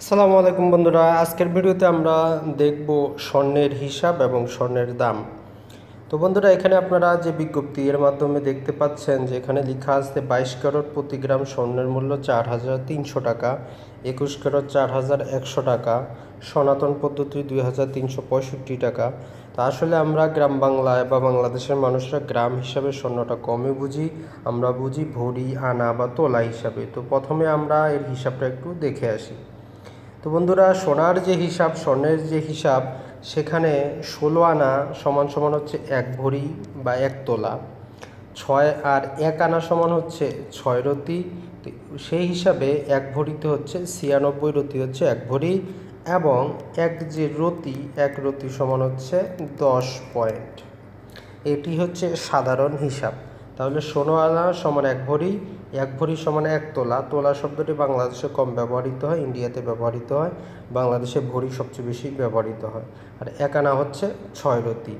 আসসালামু আলাইকুম বন্ধুরা, আজকের ভিডিওতে আমরা দেখব স্বর্ণের হিসাব এবং স্বর্ণের দাম। তো বন্ধুরা, এখানে আপনারা যে বিজ্ঞপ্তি এর মাধ্যমে দেখতে পাচ্ছেন যে এখানে লেখা আছে 22 ক্যারেট প্রতি গ্রাম স্বর্ণের মূল্য 4,300 টাকা, 21 ক্যারেট 4,100 টাকা, সনাতন পদ্ধতি 2,365 টাকা। তা আসলে আমরা গ্রাম বাংলায় বা বাংলাদেশের মানুষরা গ্রাম হিসাবে স্বর্ণটা কমই বুঝি, আমরা বুঝি ভরি, আনা বা তোলা হিসাবে। তো প্রথমে আমরা এর হিসাবটা একটু দেখে আসি। তো বন্ধুরা, সোনার যে হিসাব, স্বর্ণের যে হিসাব, সেখানে 16 আনা সমান সমান হচ্ছে 1 ভরি বা 1 তোলা, 6 আর 1 আনা সমান হচ্ছে 6 রতি। সেই হিসাবে 1 ভরিতে হচ্ছে 96 রতি হচ্ছে 1 ভরি, এবং এক যে রতি, 1 রতি সমান হচ্ছে 10 পয়েন্ট। এটি হচ্ছে সাধারণ হিসাব। তাহলে 16 আনা সমান 1 ভরি, 1 ভরি সমান 1 তোলা। তোলা শব্দটি বাংলাদেশে কম ব্যবহৃত হয়, ইন্ডিয়াতে ব্যবহৃত হয়, বাংলাদেশে ভরি সবচেয়ে বেশি ব্যবহৃত হয়। আর 1 আনা হচ্ছে 6 রতি।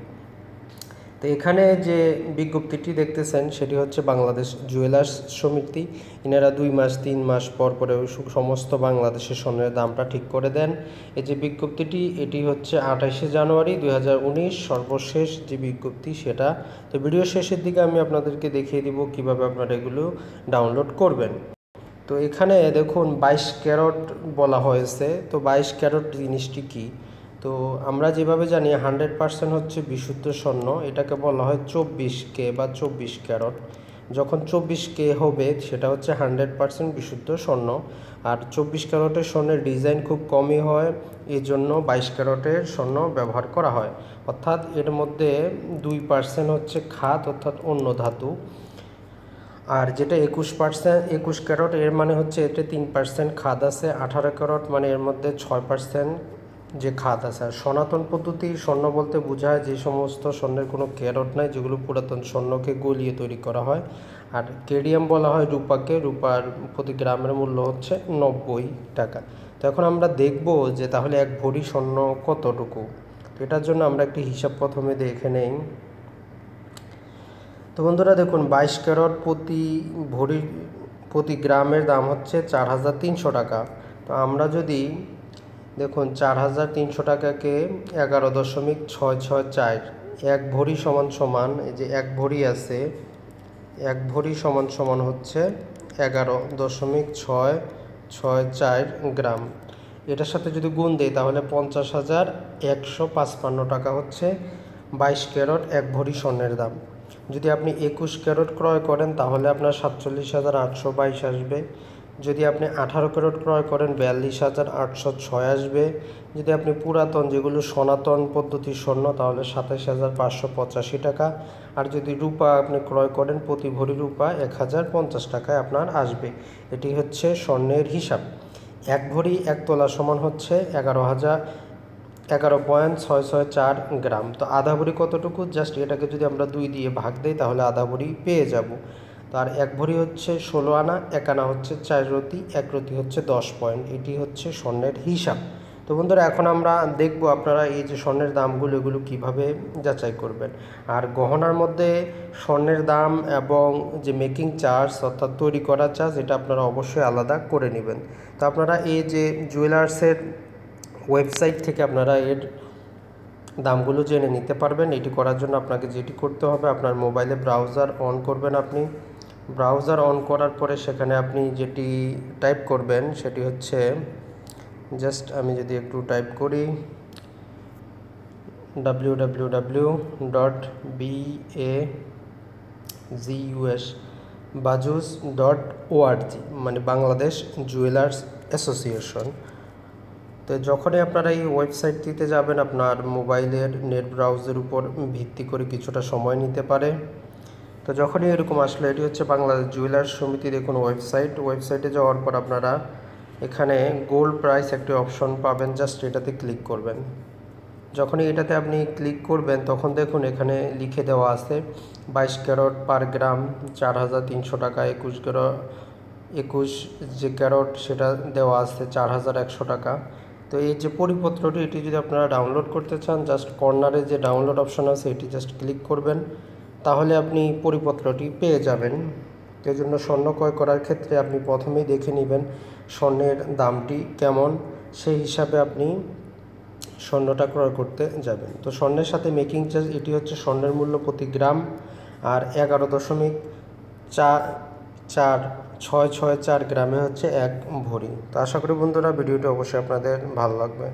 তো এখানে যে বিজ্ঞপ্তিটি দেখতেছেন সেটি হচ্ছে বাংলাদেশ জুয়েলার্স সমিতি। এনারা 2 মাস 3 মাস পর পরে সমস্ত বাংলাদেশের স্বর্ণের দামটা ঠিক করে দেন। এই যে বিজ্ঞপ্তিটি, এটি হচ্ছে 28শে জানুয়ারি 2019 সর্বশেষ যে বিজ্ঞপ্তি সেটা। তো ভিডিও শেষের দিকে আমি আপনাদেরকে দেখিয়ে দিব কিভাবে আপনারা এগুলো ডাউনলোড করবেন। তো এখানে দেখুন 22 ক্যারেট বলা হয়েছে। তো 22 ক্যারেট জিনিসটি কী? তো আমরা যেভাবে জানি 100% হচ্ছে বিশুদ্ধ স্বর্ণ, এটাকে বলা হয় 24K বা 24 ক্যারেট। যখন 24K হবে সেটা হচ্ছে 100% বিশুদ্ধ স্বর্ণ। আর 24 ক্যারেটের স্বর্ণের ডিজাইন খুব কমই হয়, এই জন্য 22 ক্যারেটের স্বর্ণ ব্যবহার করা হয়। অর্থাৎ এর মধ্যে 2% হচ্ছে খাদ, অর্থাৎ অন্য ধাতু। আর যেটা 21 ক্যারেট, এর মানে হচ্ছে এতে 3% খাদ আছে। 18 ক্যারেট মানে এর মধ্যে 6% যে খাদ আছে। আর সনাতন পদ্ধতির স্বর্ণ বলতে বোঝায় যে সমস্ত স্বর্ণের কোনো ক্যারেট নাই, যেগুলো পুরাতন স্বর্ণকে গলিয়ে তৈরি করা হয়। আর কেডিয়াম বলা হয় রূপাকে। রূপার প্রতি গ্রামের মূল্য হচ্ছে 90 টাকা। তো এখন আমরা দেখব যে তাহলে 1 ভরি স্বর্ণ কতটুকু। তো এটার জন্য আমরা একটি হিসাব প্রথমে দেখে নেই। তো বন্ধুরা দেখুন, 22 ক্যারেট প্রতি গ্রামের দাম হচ্ছে 4,300 টাকা। তো আমরা যদি দেখুন 4,300 টাকাকে 11.664, 1 ভরি সমান সমান, এই যে 1 ভরি আছে, 1 ভরি সমান সমান হচ্ছে 11.664 গ্রাম। এটার সাথে যদি গুণ দেই তাহলে 50,155 টাকা হচ্ছে 22 ক্যারেট 1 ভরি স্বর্ণের দাম। যদি আপনি 21 ক্যারেট ক্রয় করেন তাহলে আপনার 47,822 আসবে। যদি আপনি 18 ক্যারেট ক্রয় করেন 42,806 আসবে। যদি আপনি পুরাতন যেগুলো সনাতন পদ্ধতির স্বর্ণ তাহলে 27,585 টাকা। আর যদি রূপা আপনি ক্রয় করেন প্রতি ভরি রূপা 1,050 টাকায় আপনার আসবে। এটি হচ্ছে স্বর্ণের হিসাব। 1 ভরি 1 তোলা সমান হচ্ছে 11.664 গ্রাম। তো আধা ভরি কতটুকু? জাস্ট এটাকে যদি আমরা 2 দিয়ে ভাগ দিই তাহলে আধা ভরি পেয়ে যাব। তার 1 ভরি হচ্ছে 16 আনা, 1 আনা হচ্ছে 4 রতি, 1 রতি হচ্ছে 10 পয়েন্ট। এটি হচ্ছে স্বর্ণের হিসাব। তো বন্ধুরা, এখন আমরা দেখব আপনারা এই যে স্বর্ণের দামগুলো, এগুলো কীভাবে যাচাই করবেন। আর গহনার মধ্যে স্বর্ণের দাম এবং যে মেকিং চার্জ অর্থাৎ তৈরি করার চার্জ, এটা আপনারা অবশ্যই আলাদা করে নেবেন। তো আপনারা এই যে জুয়েলার্সের ওয়েবসাইট থেকে আপনারা এর দামগুলো জেনে নিতে পারবেন। এটি করার জন্য আপনাকে যেটি করতে হবে, আপনার মোবাইলে ব্রাউজার অন করবেন। আপনি ব্রাউজার অন করার পরে সেখানে আপনি যেটি টাইপ করবেন সেটি হচ্ছে, জাস্ট আমি যদি একটু টাইপ করি www.bajus.org, মানে বাংলাদেশ জুয়েলার্স অ্যাসোসিয়েশন। তো যখনই আপনারা এই ওয়েবসাইটটিতে যাবেন, আপনার মোবাইলের নেট ব্রাউজার উপর ভিত্তি করে কিছুটা সময় নিতে পারে। তো যখনই এরকম আসলে, এটি হচ্ছে বাংলাদেশ জুয়েলার্স সমিতি। দেখুন ওয়েবসাইটে যাওয়ার পর আপনারা এখানে গোল্ড প্রাইস একটি অপশন পাবেন, জাস্ট এটাতে ক্লিক করবেন। যখনই এটাতে আপনি ক্লিক করবেন তখন দেখুন এখানে লিখে দেওয়া আছে 22 ক্যারেট পার গ্রাম 4,300 টাকা, 21 যে ক্যারেট সেটা দেওয়া আছে 4,100 টাকা। তো এই যে পরিপত্রটি, এটি যদি আপনারা ডাউনলোড করতে চান, জাস্ট কর্নারে যে ডাউনলোড অপশন আছে এটি জাস্ট ক্লিক করবেন, তাহলে আপনি পরিপত্রটি পেয়ে যাবেন। তো এই জন্য স্বর্ণ ক্রয় করার ক্ষেত্রে আপনি প্রথমেই দেখে নেবেন স্বর্ণের দামটি কেমন, সেই হিসাবে আপনি স্বর্ণটা ক্রয় করতে যাবেন। তো স্বর্ণের সাথে মেকিং চার্জ, এটি হচ্ছে স্বর্ণের মূল্য প্রতি গ্রাম আর 11.464 গ্রামে হচ্ছে 1 ভরি। তো আশা করি বন্ধুরা ভিডিওটি অবশ্যই আপনাদের ভালো লাগবে।